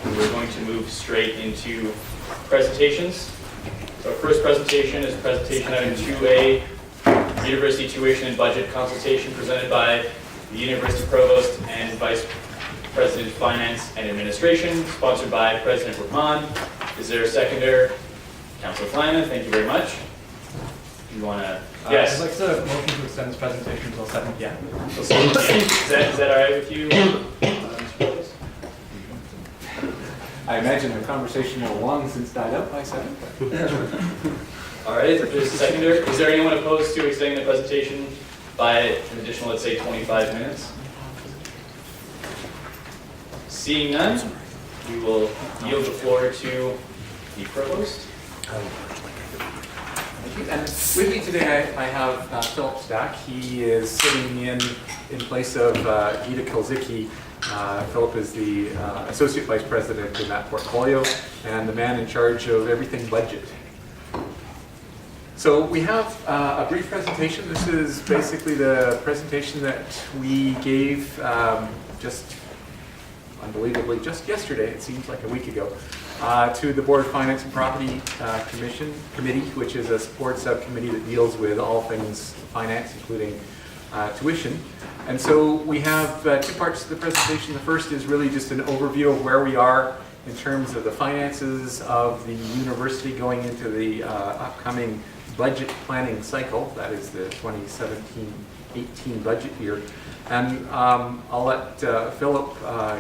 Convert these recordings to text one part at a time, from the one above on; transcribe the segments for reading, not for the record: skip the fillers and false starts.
we're going to move straight into presentations. So our first presentation is presentation item 2A, University Tuition and Budget Consultation, presented by the University Provost and Vice President Finance and Administration, sponsored by President Rahman. Is there a seconder? Councillor Flanagan, thank you very much. You want to? Yes. I'd like to motion to extend this presentation until 7 p.m. Is that all right with you? I imagine the conversation will long since died out by 7. All right, there's a seconder. Is there anyone opposed to extending the presentation by an additional, let's say, 25 minutes? Seeing none, we will yield the floor to the Provost. And with me today, I have Philip Stack. He is sitting in place of Gita Kilzicki. Philip is the Associate Vice President in that portfolio and the man in charge of everything budget. So we have a brief presentation. This is basically the presentation that we gave just unbelievably just yesterday, it seems like a week ago, to the Board of Finance and Property Committee, which is a support subcommittee that deals with all things finance, including tuition. And so we have 2 parts to the presentation. The first is really just an overview of where we are in terms of the finances of the university going into the upcoming budget planning cycle. That is the 2017-18 budget year. And I'll let Philip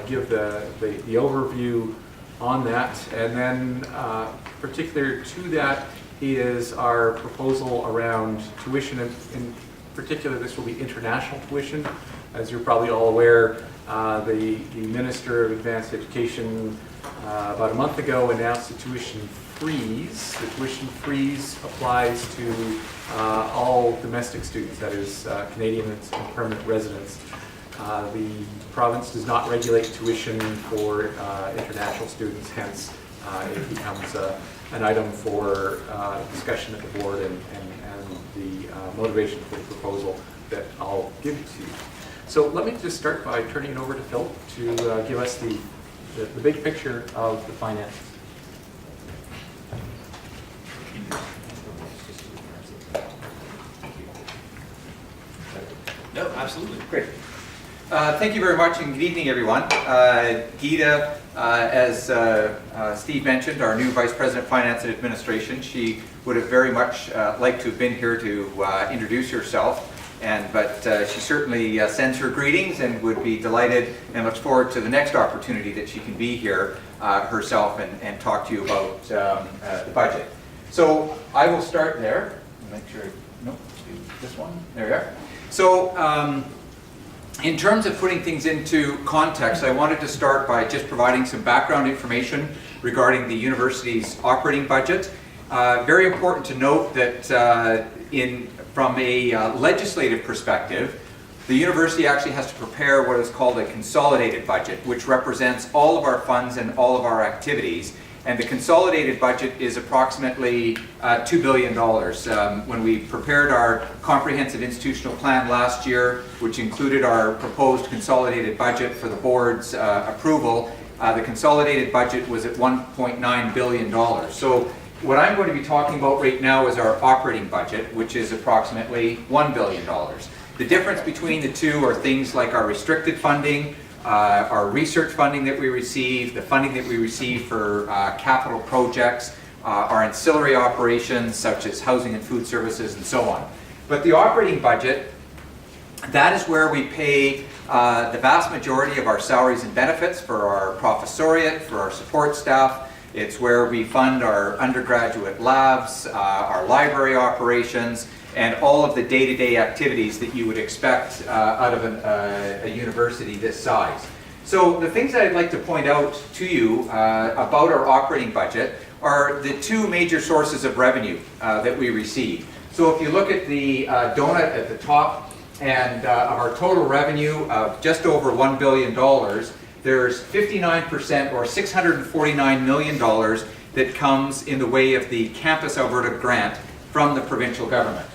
give the overview on that. And then particular to that is our proposal around tuition. In particular, this will be international tuition. As you're probably all aware, the Minister of Advanced Education about a month ago announced a tuition freeze. The tuition freeze applies to all domestic students, that is Canadian and permanent residents. The province does not regulate tuition for international students, hence it becomes an item for discussion at the board and the motivation for the proposal that I'll give to you. So let me just start by turning it over to Phil to give us the big picture of the finances. No, absolutely. Great. Thank you very much, and good evening, everyone. Gita, as Steve mentioned, our new Vice President of Finance and Administration, she would have very much liked to have been here to introduce herself, but she certainly sends her greetings and would be delighted and looks forward to the next opportunity that she can be here herself and talk to you about the budget. So I will start there. Make sure, nope, do this one. There we are. So in terms of putting things into context, I wanted to start by just providing some background information regarding the university's operating budget. Very important to note that from a legislative perspective, the university actually has to prepare what is called a consolidated budget, which represents all of our funds and all of our activities. And the consolidated budget is approximately $2 billion. When we prepared our comprehensive institutional plan last year, which included our proposed consolidated budget for the board's approval, the consolidated budget was at $1.9 billion. So what I'm going to be talking about right now is our operating budget, which is approximately $1 billion. The difference between the two are things like our restricted funding, our research funding that we receive, the funding that we receive for capital projects, our ancillary operations such as housing and food services and so on. But the operating budget, that is where we pay the vast majority of our salaries and benefits for our professoriate, for our support staff. It's where we fund our undergraduate labs, our library operations, and all of the day-to-day activities that you would expect out of a university this size. So the things that I'd like to point out to you about our operating budget are the 2 major sources of revenue that we receive. So if you look at the donut at the top and our total revenue of just over $1 billion, there's 59% or $649 million that comes in the way of the Campus Alberta grant from the provincial government.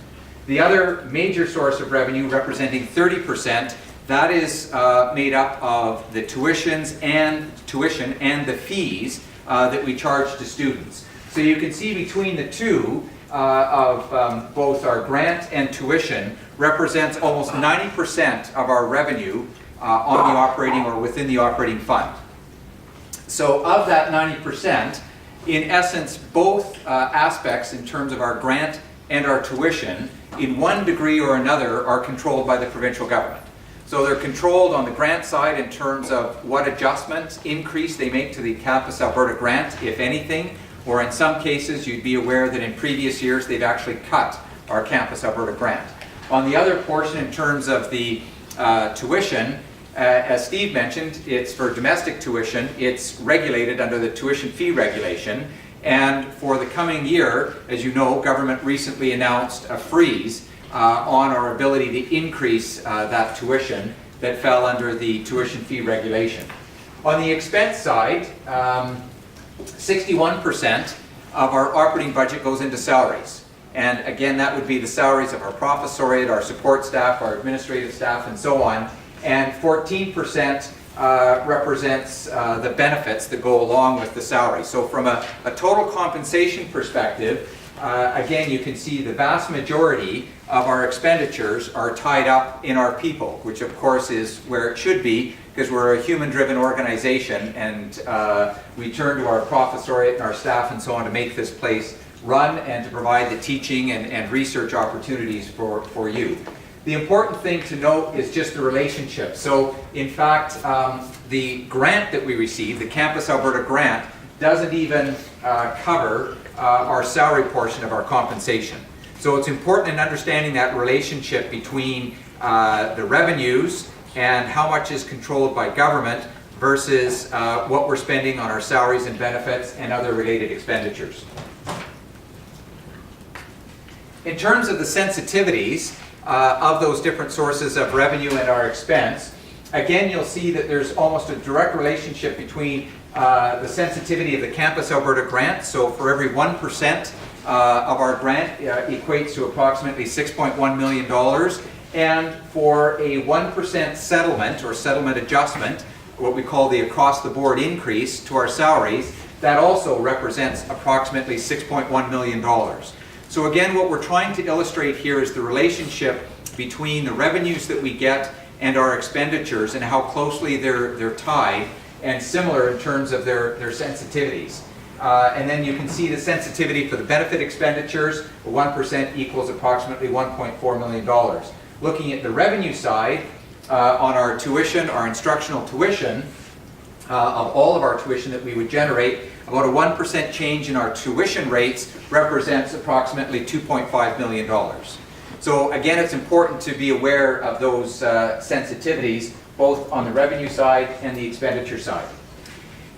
The other major source of revenue, representing 30%, that is made up of the tuition and the fees that we charge to students. So you can see between the two of both our grant and tuition represents almost 90% of our revenue on the operating or within the operating fund. So of that 90%, in essence, both aspects in terms of our grant and our tuition, in one degree or another, are controlled by the provincial government. So they're controlled on the grant side in terms of what adjustments, increase they make to the Campus Alberta grant, if anything, or in some cases you'd be aware that in previous years they've actually cut our Campus Alberta grant. On the other portion, in terms of the tuition, as Steve mentioned, it's for domestic tuition, it's regulated under the tuition fee regulation, and for the coming year, as you know, government recently announced a freeze on our ability to increase that tuition that fell under the tuition fee regulation. On the expense side, 61% of our operating budget goes into salaries. And again, that would be the salaries of our professoriate, our support staff, our administrative staff, and so on. And 14% represents the benefits that go along with the salary. So from a total compensation perspective, again, you can see the vast majority of our expenditures are tied up in our people, which of course is where it should be, because we're a human-driven organization, and we turn to our professoriate and our staff and so on to make this place run and to provide the teaching and research opportunities for you. The important thing to note is just the relationship. So in fact, the grant that we receive, the Campus Alberta grant, doesn't even cover our salary portion of our compensation. So it's important in understanding that relationship between the revenues and how much is controlled by government versus what we're spending on our salaries and benefits and other related expenditures. In terms of the sensitivities of those different sources of revenue and our expense, again, you'll see that there's almost a direct relationship between the sensitivity of the Campus Alberta grant. So for every 1% of our grant equates to approximately $6.1 million. And for a 1% settlement or settlement adjustment, what we call the across-the-board increase to our salaries, that also represents approximately $6.1 million. So again, what we're trying to illustrate here is the relationship between the revenues that we get and our expenditures and how closely they're tied and similar in terms of their sensitivities. And then you can see the sensitivity for the benefit expenditures. 1% equals approximately $1.4 million. Looking at the revenue side, on our tuition, our instructional tuition, of all of our tuition that we would generate, about a 1% change in our tuition rates represents approximately $2.5 million. So again, it's important to be aware of those sensitivities, both on the revenue side and the expenditure side.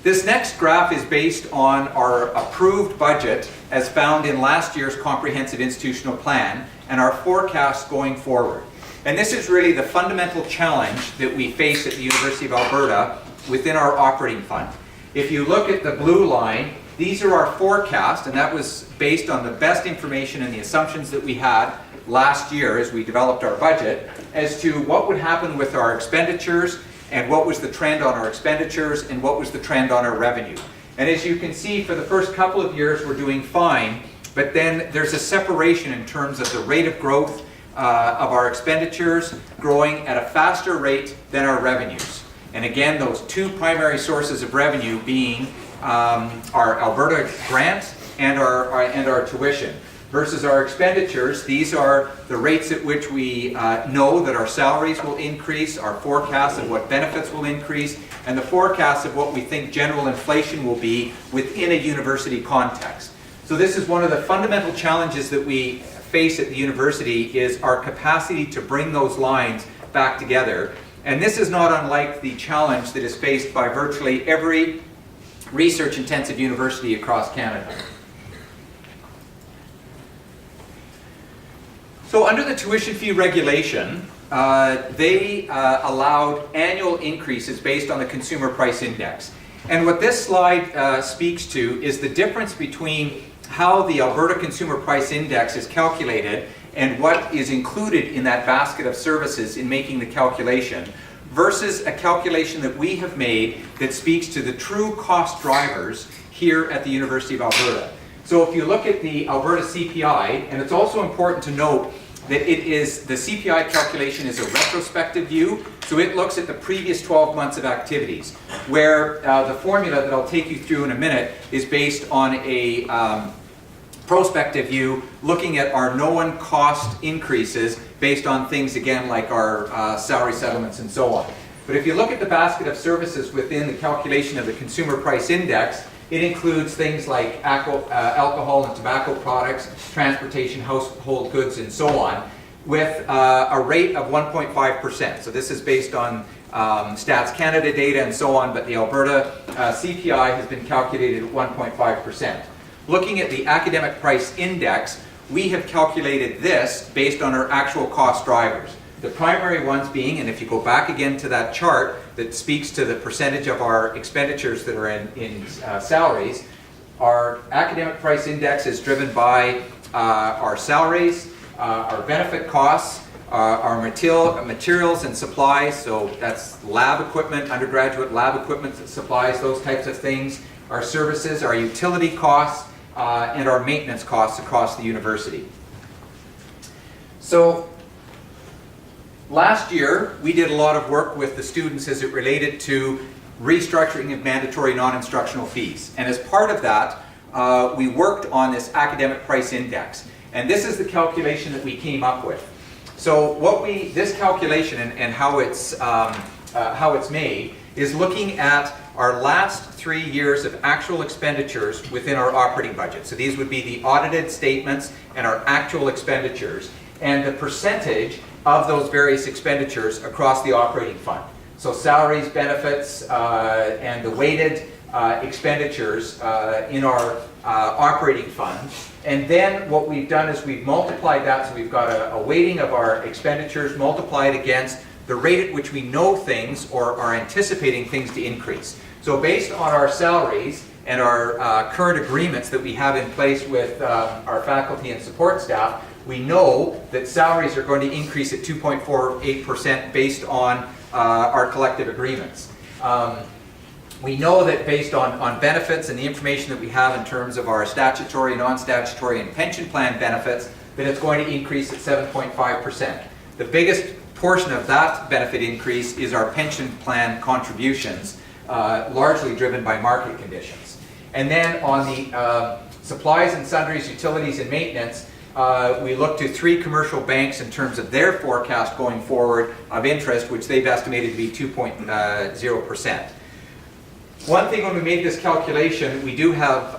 This next graph is based on our approved budget as found in last year's Comprehensive Institutional Plan and our forecast going forward. And this is really the fundamental challenge that we face at the University of Alberta within our operating fund. If you look at the blue line, these are our forecasts, and that was based on the best information and the assumptions that we had last year as we developed our budget as to what would happen with our expenditures and what was the trend on our expenditures and what was the trend on our revenue. And as you can see, for the first couple of years we're doing fine, but then there's a separation in terms of the rate of growth of our expenditures growing at a faster rate than our revenues. And again, those two primary sources of revenue being our Alberta grant and our tuition. Versus our expenditures, these are the rates at which we know that our salaries will increase, our forecasts of what benefits will increase, and the forecasts of what we think general inflation will be within a university context. So this is one of the fundamental challenges that we face at the university, is our capacity to bring those lines back together. And this is not unlike the challenge that is faced by virtually every research-intensive university across Canada. So under the tuition fee regulation, they allowed annual increases based on the Consumer Price Index. And what this slide speaks to is the difference between how the Alberta Consumer Price Index is calculated and what is included in that basket of services in making the calculation versus a calculation that we have made that speaks to the true cost drivers here at the University of Alberta. So if you look at the Alberta CPI, and it's also important to note that the CPI calculation is a retrospective view, so it looks at the previous 12 months of activities, where the formula that I'll take you through in a minute is based on a prospective view, looking at our known cost increases based on things, again, like our salary settlements and so on. But if you look at the basket of services within the calculation of the Consumer Price Index, it includes things like alcohol and tobacco products, transportation, household goods, and so on, with a rate of 1.5%. So this is based on Stats Canada data and so on, but the Alberta CPI has been calculated at 1.5%. Looking at the Academic Price Index, we have calculated this based on our actual cost drivers. The primary ones being, and if you go back again to that chart that speaks to the percentage of our expenditures that are in salaries, our Academic Price Index is driven by our salaries, our benefit costs, our materials and supplies, so that's lab equipment, undergraduate lab equipment, supplies, those types of things, our services, our utility costs, and our maintenance costs across the university. So last year, we did a lot of work with the students as it related to restructuring of mandatory non-instructional fees. And as part of that, we worked on this Academic Price Index. And this is the calculation that we came up with. So this calculation and how it's made is looking at our last 3 years of actual expenditures within our operating budget. So these would be the audited statements and our actual expenditures, and the percentage of those various expenditures across the operating fund. So salaries, benefits, and the weighted expenditures in our operating fund. And then what we've done is we've multiplied that, so we've got a weighting of our expenditures multiplied against the rate at which we know things or are anticipating things to increase. So based on our salaries and our current agreements that we have in place with our faculty and support staff, we know that salaries are going to increase at 2.48% based on our collective agreements. We know that based on benefits and the information that we have in terms of our statutory, non-statutory, and pension plan benefits, that it's going to increase at 7.5%. The biggest portion of that benefit increase is our pension plan contributions, largely driven by market conditions. And then on the supplies and sundries, utilities, and maintenance, we look to 3 commercial banks in terms of their forecast going forward of interest, which they've estimated to be 2.0%. One thing when we made this calculation, we do have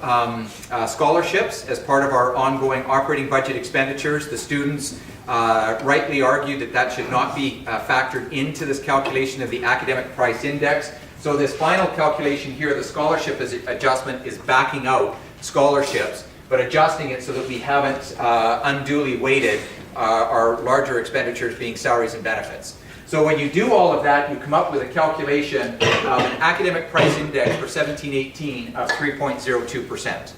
scholarships as part of our ongoing operating budget expenditures. The students rightly argued that that should not be factored into this calculation of the Academic Price Index. So this final calculation here, the scholarship adjustment, is backing out scholarships, but adjusting it so that we haven't unduly weighted our larger expenditures being salaries and benefits. So when you do all of that, you come up with a calculation of an Academic Price Index for 17-18 of 3.02%.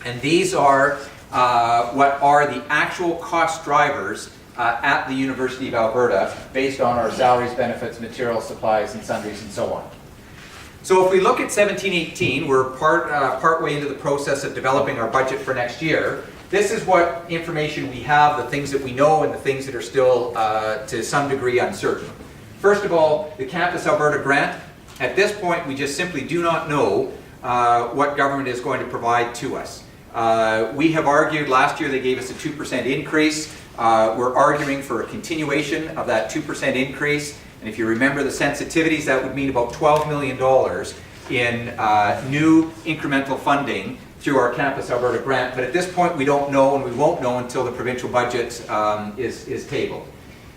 And these are what are the actual cost drivers at the University of Alberta based on our salaries, benefits, materials, supplies, and sundries, and so on. So if we look at 17-18, we're partway into the process of developing our budget for next year. This is what information we have, the things that we know and the things that are still to some degree uncertain. First of all, the Campus Alberta grant. At this point, we just simply do not know what government is going to provide to us. We have argued, last year they gave us a 2% increase. We're arguing for a continuation of that 2% increase. And if you remember the sensitivities, that would mean about $12 million in new incremental funding through our Campus Alberta grant. But at this point, we don't know, and we won't know until the provincial budget is tabled.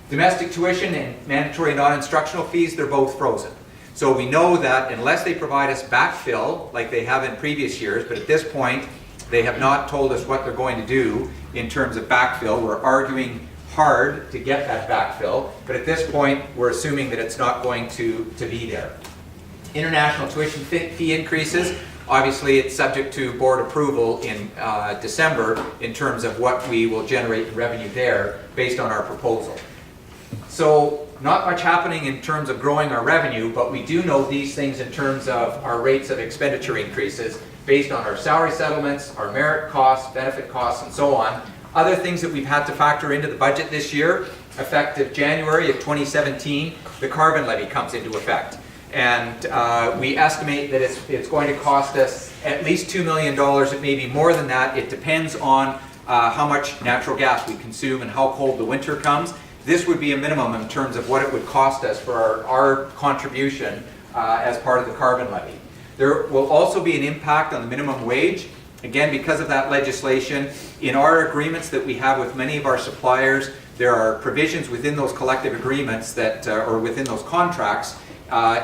Domestic tuition and mandatory non-instructional fees, they're both frozen. So we know that unless they provide us backfill, like they have in previous years, but at this point, they have not told us what they're going to do in terms of backfill. We're arguing hard to get that backfill, but at this point, we're assuming that it's not going to be there. International tuition fee increases, Obviously, it's subject to board approval in December in terms of what we will generate in revenue there based on our proposal. So not much happening in terms of growing our revenue, but we do know these things in terms of our rates of expenditure increases based on our salary settlements, our merit costs, benefit costs, and so on. Other things that we've had to factor into the budget this year, effective January of 2017, the carbon levy comes into effect. And we estimate that it's going to cost us at least $2 million. It may be more than that. It depends on how much natural gas we consume and how cold the winter comes. This would be a minimum in terms of what it would cost us for our contribution as part of the carbon levy. There will also be an impact on the minimum wage. Again, because of that legislation, in our agreements that we have with many of our suppliers, there are provisions within those collective agreements that, or within those contracts,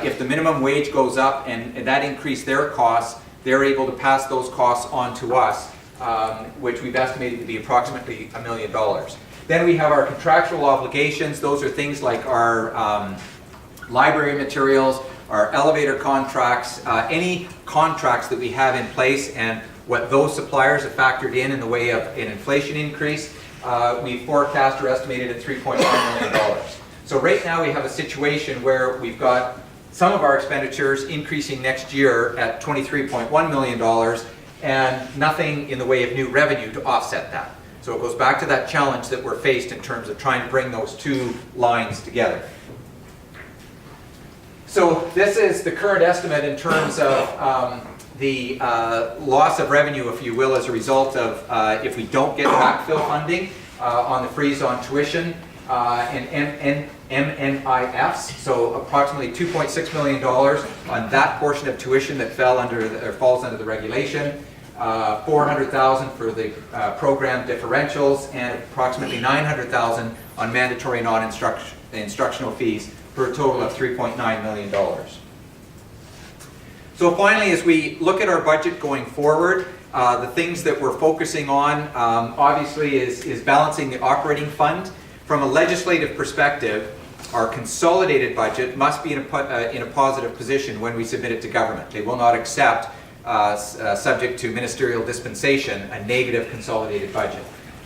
if the minimum wage goes up and that increase their costs, they're able to pass those costs on to us, which we've estimated to be approximately $1 million. Then we have our contractual obligations. Those are things like our library materials, our elevator contracts, any contracts that we have in place, and what those suppliers have factored in the way of an inflation increase, we forecast or estimated at $3.1 million. So right now we have a situation where we've got some of our expenditures increasing next year at $23.1 million and nothing in the way of new revenue to offset that. So it goes back to that challenge that we're faced in terms of trying to bring those two lines together. So this is the current estimate in terms of the loss of revenue, if you will, as a result of if we don't get backfill funding on the freeze on tuition and MNIFs, so approximately $2.6 million on that portion of tuition that fell under or falls under the regulation, $400,000 for the program differentials, and approximately $900,000 on mandatory non-instructional fees, for a total of $3.9 million. So finally, as we look at our budget going forward, the things that we're focusing on obviously is balancing the operating fund. From a legislative perspective, our consolidated budget must be in a positive position when we submit it to government. They will not accept, subject to ministerial dispensation, a negative consolidated budget.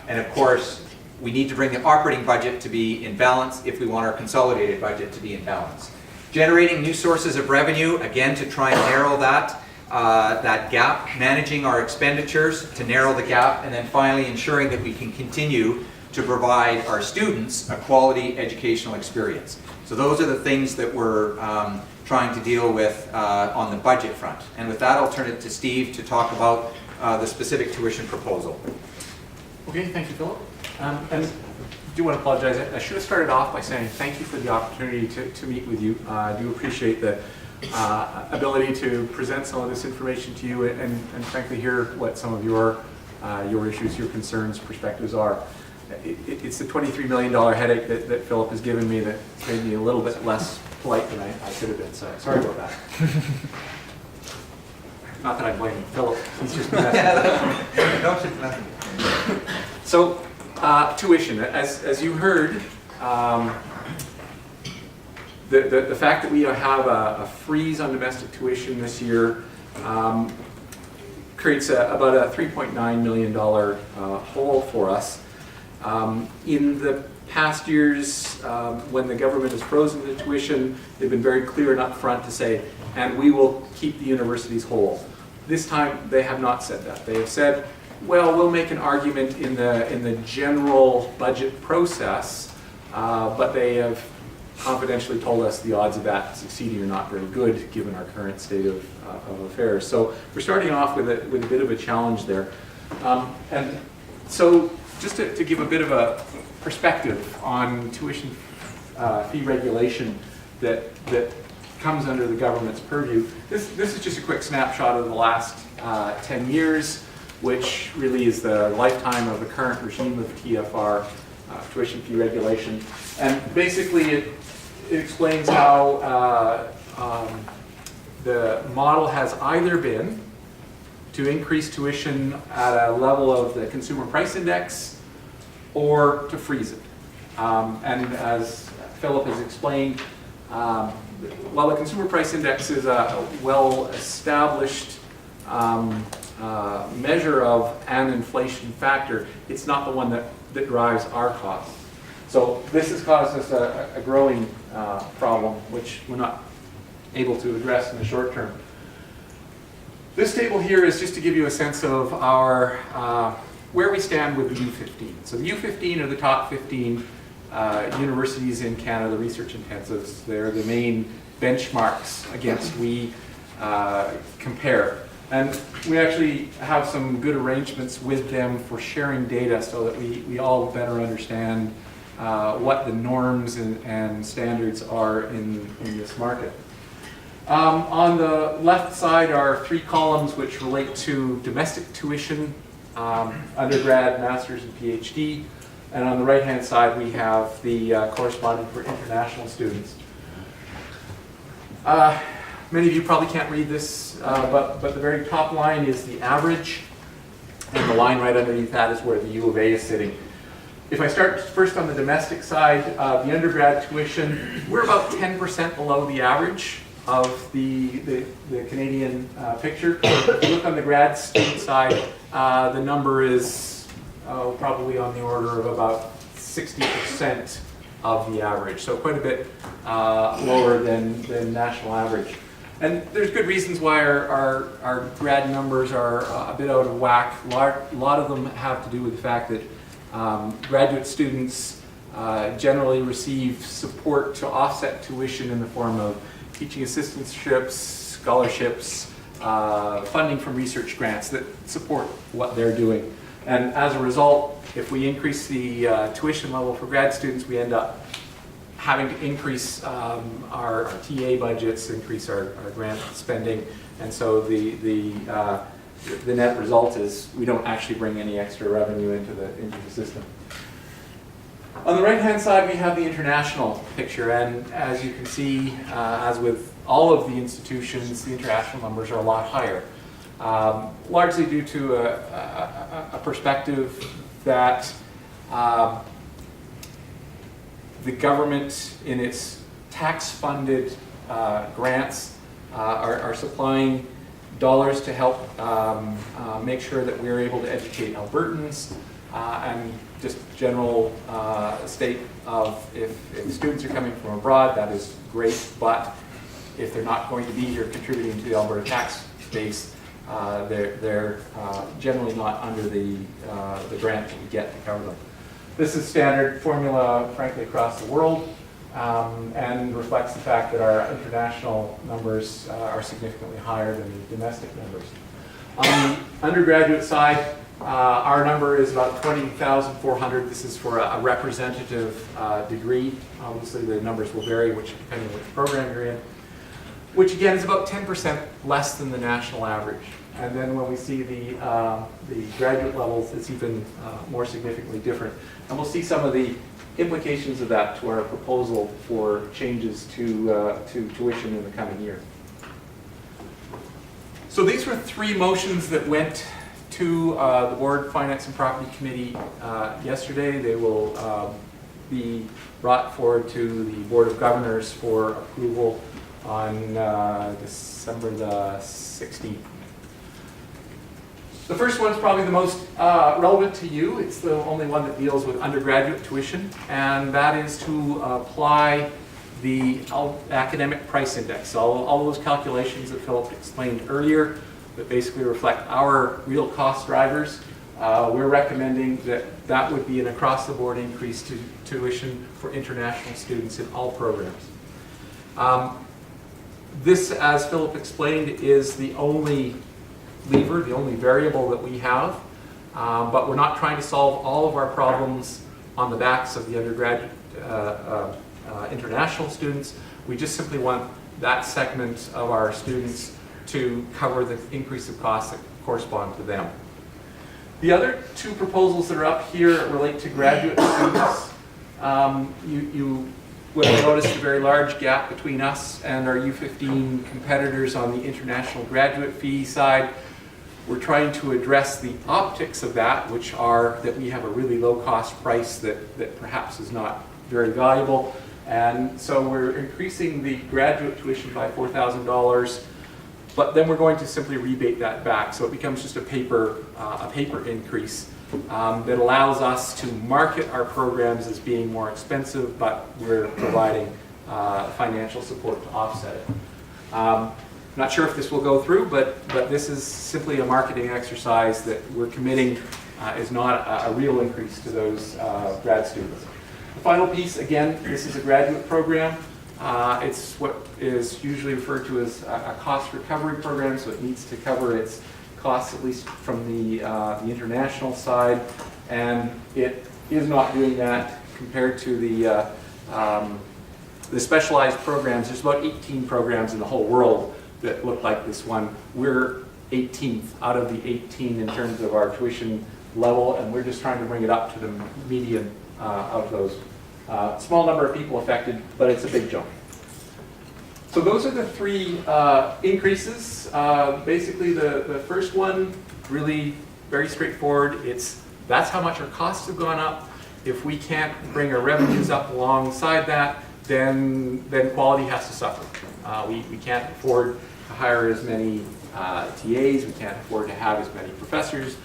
And of course, we need to bring the operating budget to be in balance if we want our consolidated budget to be in balance. Generating new sources of revenue, again, to try and narrow that gap, managing our expenditures to narrow the gap, and then finally ensuring that we can continue to provide our students a quality educational experience. So those are the things that we're trying to deal with on the budget front. And with that, I'll turn it to Steve to talk about the specific tuition proposal. Okay, thank you, Philip. And I do want to apologize. I should have started off by saying thank you for the opportunity to meet with you. I do appreciate the ability to present some of this information to you and frankly hear what some of your issues, your concerns, perspectives are. It's the $23 million headache that Philip has given me that made me a little bit less polite than I should have been, so sorry about that. Not that I blame Philip, he's just messing with me. So, tuition, as you heard, the fact that we have a freeze on domestic tuition this year creates about a $3.9 million hole for us. In the past years, when the government has frozen the tuition, they've been very clear and upfront to say, and we will keep the universities whole. This time, they have not said that. They have said, well, we'll make an argument in the general budget process, but they have confidentially told us the odds of that succeeding are not very good given our current state of affairs. So we're starting off with a bit of a challenge there. And so just to give a bit of a perspective on tuition fee regulation that comes under the government's purview, this is just a quick snapshot of the last 10 years, which really is the lifetime of the current regime of TFR, tuition fee regulation. And basically it explains how the model has either been to increase tuition at a level of the consumer price index or to freeze it. And as Philip has explained, while the consumer price index is a well-established measure of an inflation factor, it's not the one that drives our costs. So this has caused us a growing problem, which we're not able to address in the short term. This table here is just to give you a sense of our where we stand with the U15. So the U15 are the top 15 universities in Canada, research intensives. They're the main benchmarks against we compare. And we actually have some good arrangements with them for sharing data so that we all better understand what the norms and standards are in this market. On the left side are 3 columns which relate to domestic tuition, undergrad, master's, and PhD. And on the right-hand side, we have the corresponding for international students. Many of you probably can't read this, but the very top line is the average, and the line right underneath that is where the U of A is sitting. If I start first on the domestic side, the undergrad tuition, we're about 10% below the average of the Canadian picture. If you look on the grad student side, the number is probably on the order of about 60% of the average, so quite a bit lower than national average. And there's good reasons why our grad numbers are a bit out of whack. A lot of them have to do with the fact that graduate students generally receive support to offset tuition in the form of teaching assistantships, scholarships, funding from research grants that support what they're doing. And as a result, if we increase the tuition level for grad students, we end up having to increase our TA budgets, increase our grant spending, and so the net result is we don't actually bring any extra revenue into the system. On the right-hand side, we have the international picture, and as you can see, as with all of the institutions, the international numbers are a lot higher, largely due to a perspective that the government, in its tax-funded grants, are supplying dollars to help make sure that we're able to educate Albertans, and just general state of if students are coming from abroad, that is great, but if they're not going to be here contributing to the Alberta tax base, they're generally not under the grant that we get to cover them. This is standard formula, frankly, across the world, and reflects the fact that our international numbers are significantly higher than the domestic numbers. On the undergraduate side, our number is about 20,400. This is for a representative degree. Obviously, the numbers will vary depending on which program you're in, which again is about 10% less than the national average. And then when we see the graduate levels, it's even more significantly different. And we'll see some of the implications of that to our proposal for changes to tuition in the coming year. So these were 3 motions that went to the Board Finance and Property Committee yesterday. They will be brought forward to the Board of Governors for approval on December the 16th. The first one's probably the most relevant to you. It's the only one that deals with undergraduate tuition, and that is to apply the academic price index. So all those calculations that Philip explained earlier that basically reflect our real cost drivers, we're recommending that would be an across-the-board increase to tuition for international students in all programs. This, as Philip explained, is the only lever, the only variable that we have, but we're not trying to solve all of our problems on the backs of the undergraduate international students. We just simply want that segment of our students to cover the increase of costs that correspond to them. The other 2 proposals that are up here relate to graduate students. You would have noticed a very large gap between us and our U15 competitors on the international graduate fee side. We're trying to address the optics of that, which are that we have a really low cost price that perhaps is not very valuable. And so we're increasing the graduate tuition by $4,000 but then we're going to simply rebate that back. So it becomes just a paper increase that allows us to market our programs as being more expensive, but we're providing financial support to offset it. Not sure if this will go through, but this is simply a marketing exercise that we're committing is not a real increase to those grad students. The final piece, again, this is a graduate program. It's what is usually referred to as a cost recovery program, so it needs to cover its costs, at least from the international side, and it is not doing that compared to the specialized programs. There's about 18 programs in the whole world that look like this one. We're 18th out of the 18 in terms of our tuition level, and we're just trying to bring it up to the median of those. Small number of people affected, but it's a big jump. So those are the three increases. Basically, the first one, really very straightforward. That's how much our costs have gone up. If we can't bring our revenues up alongside that, then quality has to suffer. We can't afford to hire as many TAs, we can't afford to have as many professors,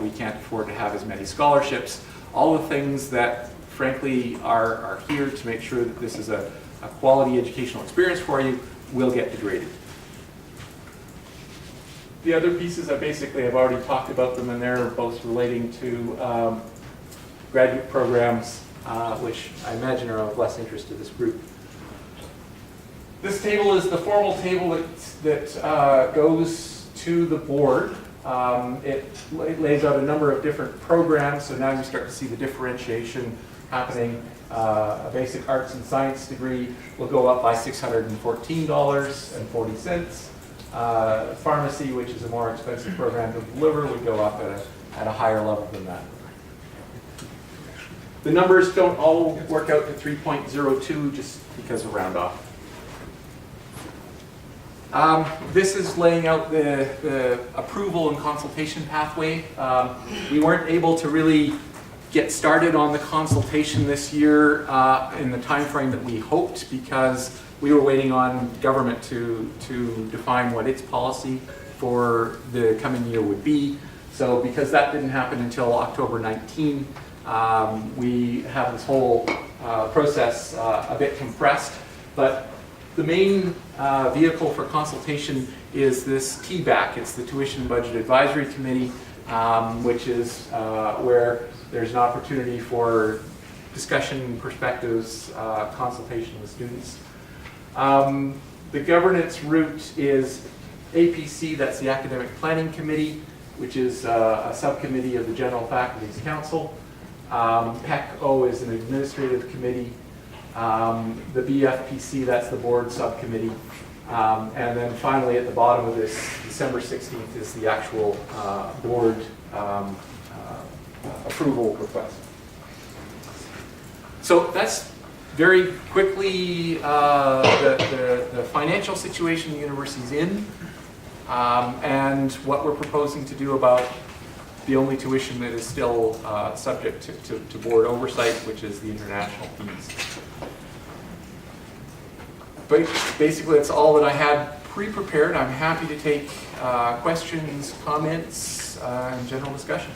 we can't afford to have as many scholarships. All the things that frankly are here to make sure that this is a quality educational experience for you will get degraded. The other pieces, I've already talked about them, and they're both relating to graduate programs, which I imagine are of less interest to this group. This table is the formal table that goes to the board. It lays out a number of different programs, so now you start to see the differentiation happening. A basic arts and science degree will go up by $614.40. Pharmacy, which is a more expensive program to deliver, would go up at a higher level than that. The numbers don't all work out to 3.02 just because of round off. This is laying out the approval and consultation pathway. We weren't able to really get started on the consultation this year in the time frame that we hoped, because we were waiting on government to define what its policy for the coming year would be. So because that didn't happen until October 19, we have this whole process a bit compressed. But the main vehicle for consultation is this TBAC. It's the Tuition Budget Advisory Committee, which is where there's an opportunity for discussion, perspectives, consultation with students. The governance route is APC, that's the Academic Planning Committee, which is a subcommittee of the General Faculties Council. PEC-O is an administrative committee. The BFPC, that's the board subcommittee. And then finally at the bottom of this, December 16th, is the actual board approval request. So that's very quickly the financial situation the university's in, and what we're proposing to do about the only tuition that is still subject to board oversight, which is the international fees. But basically, that's all that I had pre-prepared. I'm happy to take questions, comments, and general discussion.